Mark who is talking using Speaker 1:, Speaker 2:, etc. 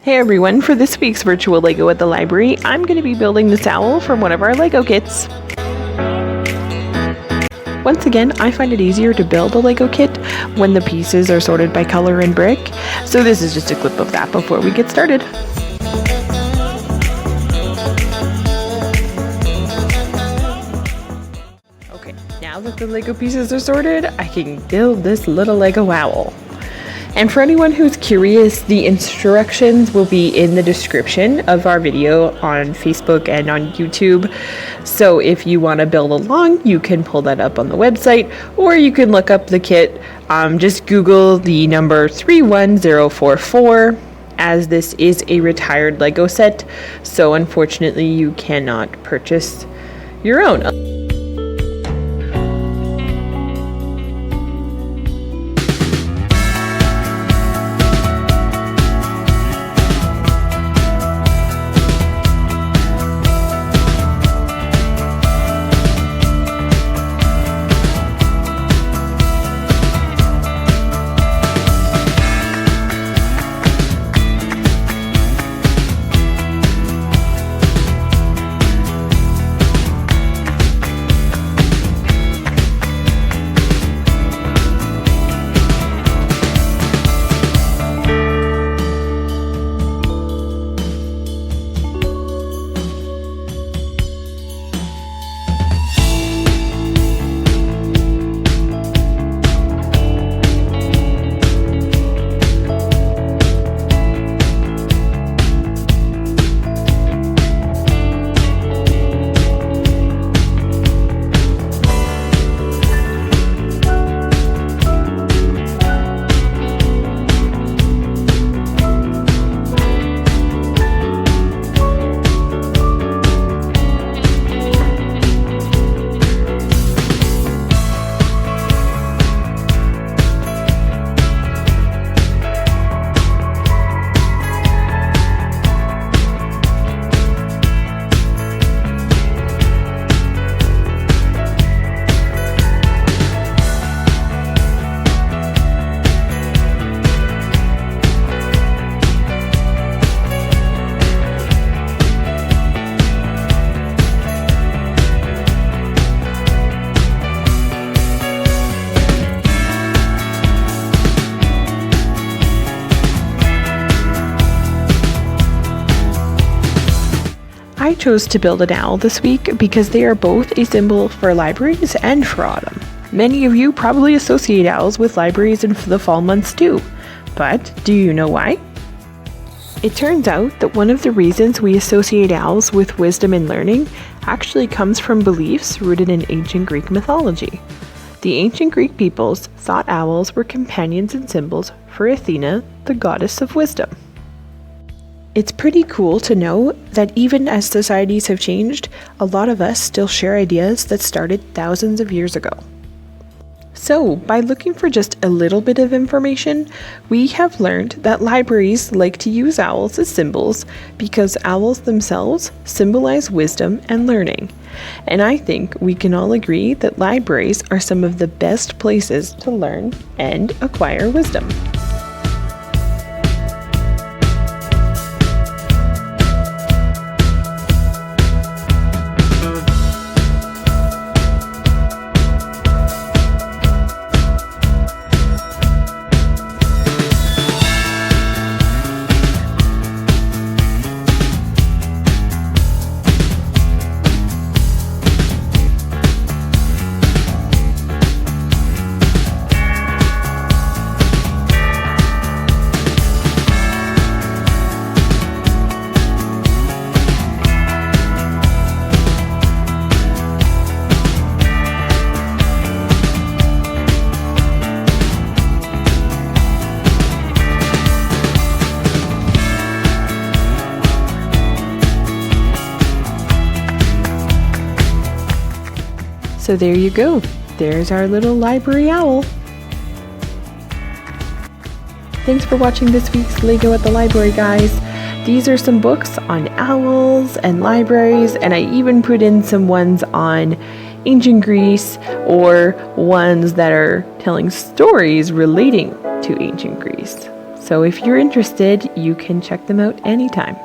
Speaker 1: Hey everyone, for this week's virtual Lego at the library, I'm going to be building this owl from one of our Lego kits. Once again, I find it easier to build a Lego kit when the pieces are sorted by color and brick, so this is just a clip of that before we get started. Okay, now that the Lego pieces are sorted, I can build this little Lego owl. And for anyone who's curious, the instructions will be in the description of our video on Facebook and on YouTube. So if you want to build along, you can pull that up on the website, or you can look up the kit. Just Google the number 31044, as this is a retired Lego set. So unfortunately, you cannot purchase your own. I chose to build an owl this week because they are both a symbol for libraries and for autumn. Many of you probably associate owls with libraries in the fall months too, but do you know why? It turns out that one of the reasons we associate owls with wisdom and learning actually comes from beliefs rooted in ancient Greek mythology. The ancient Greek peoples thought owls were companions and symbols for Athena, the goddess of wisdom. It's pretty cool to know that even as societies have changed, a lot of us still share ideas that started thousands of years ago. So, by looking for just a little bit of information, we have learned that libraries like to use owls as symbols because owls themselves symbolize wisdom and learning. And I think we can all agree that libraries are some of the best places to learn and acquire wisdom. So there you go. There's our little library owl. Thanks for watching this week's Lego at the Library, guys. These are some books on owls and libraries, and I even put in some ones on ancient Greece or ones that are telling stories relating to ancient Greece. So if you're interested, you can check them out anytime.